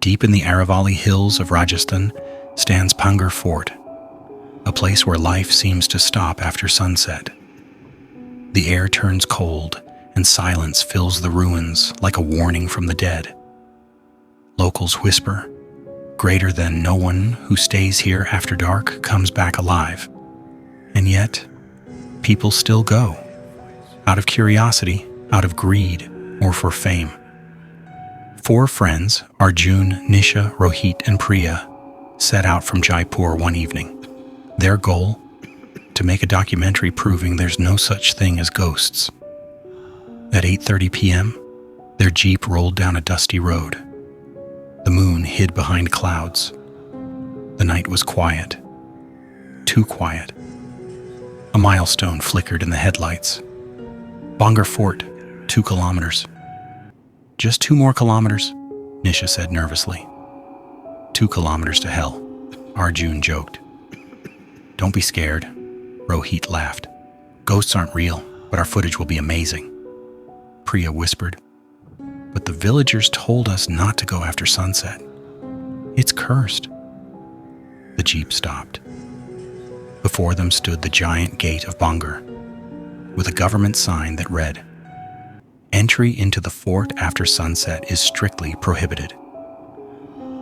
Deep in the Aravalli hills of Rajasthan stands Bhangarh Fort, a place where life seems to stop after sunset. The air turns cold, and silence fills the ruins like a warning from the dead. Locals whisper, "Greater than no one who stays here after dark comes back alive." And yet, people still go, out of curiosity, out of greed, or for fame. 4 friends, Arjun, Nisha, Rohit, and Priya, set out from Jaipur one evening. Their goal? To make a documentary proving there's no such thing as ghosts. At 8:30 p.m., their jeep rolled down a dusty road. The moon hid behind clouds. The night was quiet. Too quiet. A milestone flickered in the headlights. Bhangarh Fort, 2 kilometers. "Just 2 more kilometers," Nisha said nervously. 2 kilometers to hell, Arjun joked. "Don't be scared," Rohit laughed. "Ghosts aren't real, but our footage will be amazing." Priya whispered, "But the villagers told us not to go after sunset. It's cursed." The jeep stopped. Before them stood the giant gate of Bhangarh, with a government sign that read, "Entry into the fort after sunset is strictly prohibited."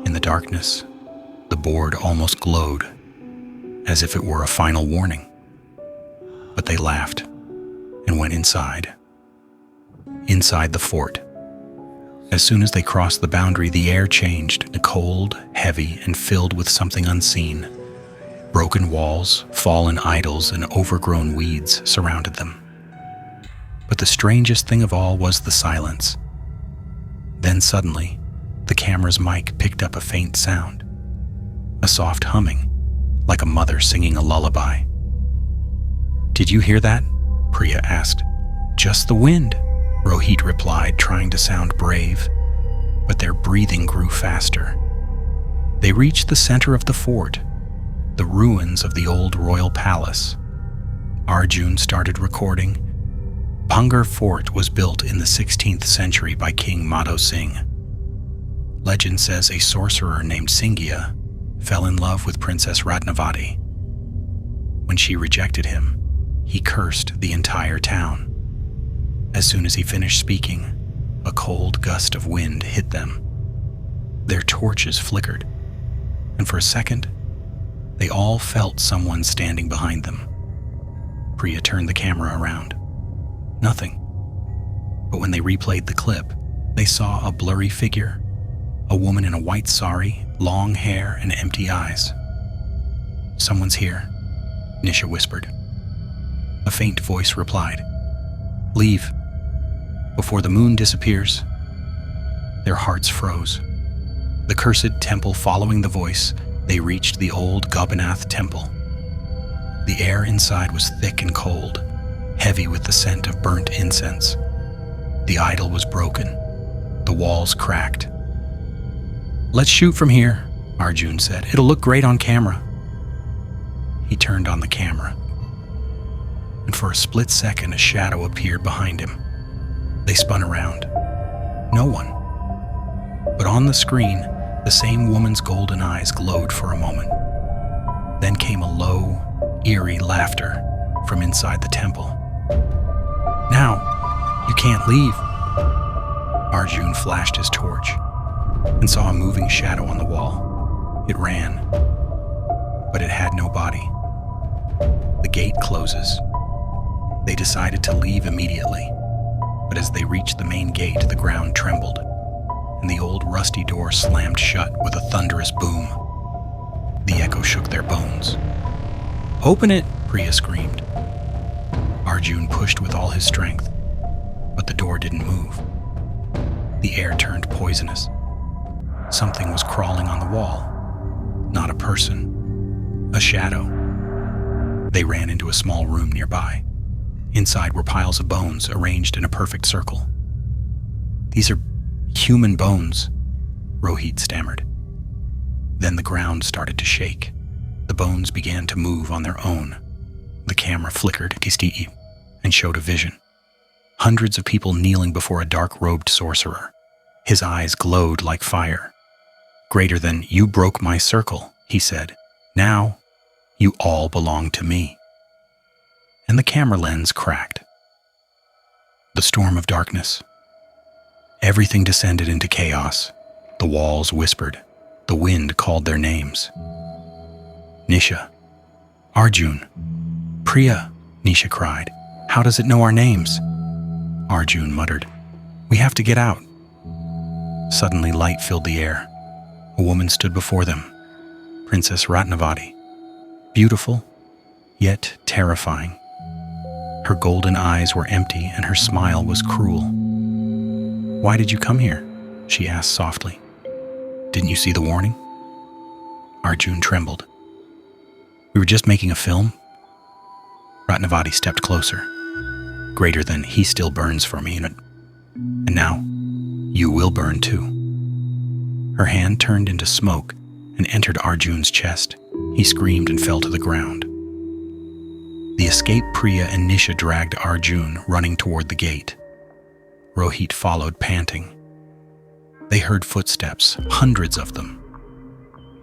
In the darkness, the board almost glowed, as if it were a final warning. But they laughed and went inside. Inside the fort. As soon as they crossed the boundary, the air changed, cold, heavy, and filled with something unseen. Broken walls, fallen idols, and overgrown weeds surrounded them. But the strangest thing of all was the silence. Then suddenly, the camera's mic picked up a faint sound. A soft humming, like a mother singing a lullaby. "Did you hear that?" Priya asked. "Just the wind," Rohit replied, trying to sound brave, but their breathing grew faster. They reached the center of the fort, the ruins of the old royal palace. Arjun started recording. Bhangarh Fort was built in the 16th century by King Madho Singh. Legend says a sorcerer named Singhia fell in love with Princess Ratnavati. When she rejected him, he cursed the entire town. As soon as he finished speaking, a cold gust of wind hit them. Their torches flickered, and for a second, they all felt someone standing behind them. Priya turned the camera around. Nothing. But when they replayed the clip, they saw a blurry figure, a woman in a white sari, long hair, and empty eyes. "Someone's here," Nisha whispered. A faint voice replied, "Leave, before the moon disappears." Their hearts froze. The cursed temple following the voice, they reached the old Gobinath temple. The air inside was thick and cold, heavy with the scent of burnt incense. The idol was broken, the walls cracked. "Let's shoot from here," Arjun said. "It'll look great on camera." He turned on the camera, and for a split second a shadow appeared behind him. They spun around. No one. But on the screen, the same woman's golden eyes glowed for a moment. Then came a low, eerie laughter from inside the temple. "Now, you can't leave." Arjun flashed his torch and saw a moving shadow on the wall. It ran, but it had no body. The gate closes. They decided to leave immediately, but as they reached the main gate, the ground trembled, and the old rusty door slammed shut with a thunderous boom. The echo shook their bones. "Open it!" Priya screamed. Arjun pushed with all his strength, but the door didn't move. The air turned poisonous. Something was crawling on the wall. Not a person. A shadow. They ran into a small room nearby. Inside were piles of bones arranged in a perfect circle. "These are human bones," Rohit stammered. Then the ground started to shake. The bones began to move on their own. The camera flickered and showed a vision. Hundreds of people kneeling before a dark-robed sorcerer. His eyes glowed like fire. Greater than, "You broke my circle," he said. "Now, you all belong to me." And the camera lens cracked. The storm of darkness. Everything descended into chaos. The walls whispered. The wind called their names. "Nisha, Arjun, Priya," Nisha cried. "How does it know our names?" Arjun muttered, "We have to get out." Suddenly light filled the air. A woman stood before them, Princess Ratnavati, beautiful, yet terrifying. Her golden eyes were empty and her smile was cruel. "Why did you come here?" she asked softly. "Didn't you see the warning?" Arjun trembled. "We were just making a film." Ratnavati stepped closer. "Greater than, he still burns for me, and now you will burn too." Her hand turned into smoke and entered Arjun's chest. He screamed and fell to the ground. The escaped Priya and Nisha dragged Arjun, running toward the gate. Rohit followed, panting. They heard footsteps, hundreds of them.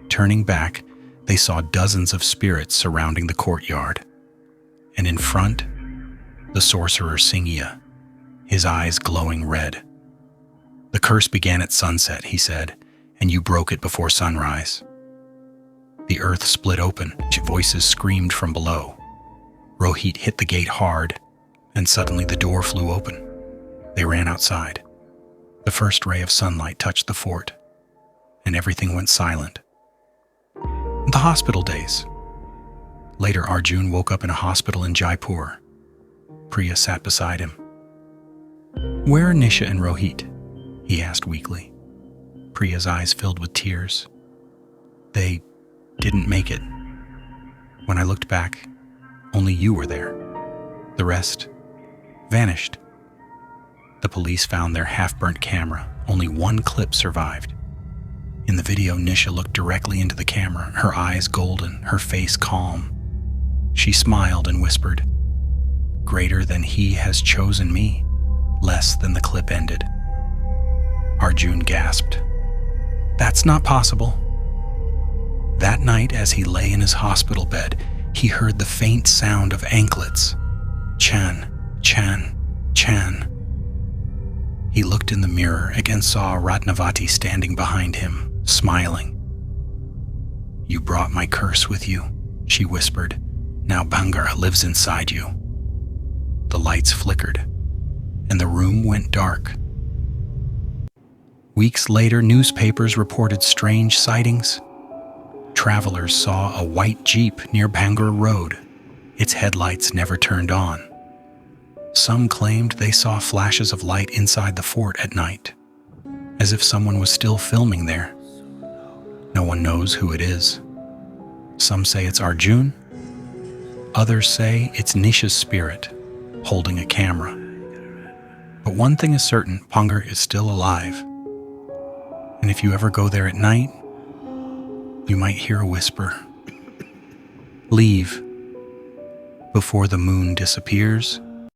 Turning back, they saw dozens of spirits surrounding the courtyard. And in front, the sorcerer Singhia, his eyes glowing red. "The curse began at sunset," he said, "and you broke it before sunrise." The earth split open, voices screamed from below. Rohit hit the gate hard, and suddenly the door flew open. They ran outside. The first ray of sunlight touched the fort, and everything went silent. The hospital days. Later, Arjun woke up in a hospital in Jaipur. Priya sat beside him. "Where are Nisha and Rohit?" he asked weakly. Priya's eyes filled with tears. "They didn't make it. When I looked back, only you were there. The rest vanished." The police found their half-burnt camera. Only one clip survived. In the video, Nisha looked directly into the camera, her eyes golden, her face calm. She smiled and whispered, "Greater than he has chosen me," less than the clip ended. Arjun gasped. "That's not possible." That night, as he lay in his hospital bed, he heard the faint sound of anklets. Chan, chan, chan. He looked in the mirror and saw Ratnavati standing behind him, smiling. "You brought my curse with you," she whispered. "Now Bhangarh lives inside you." The lights flickered, and the room went dark. Weeks later, newspapers reported strange sightings. Travelers saw a white Jeep near Bhangarh Road. Its headlights never turned on. Some claimed they saw flashes of light inside the fort at night, as if someone was still filming there. No one knows who it is. Some say it's Arjun. Others say it's Nisha's spirit, holding a camera. But one thing is certain, Bhangarh is still alive. And if you ever go there at night, you might hear a whisper. "Leave before the moon disappears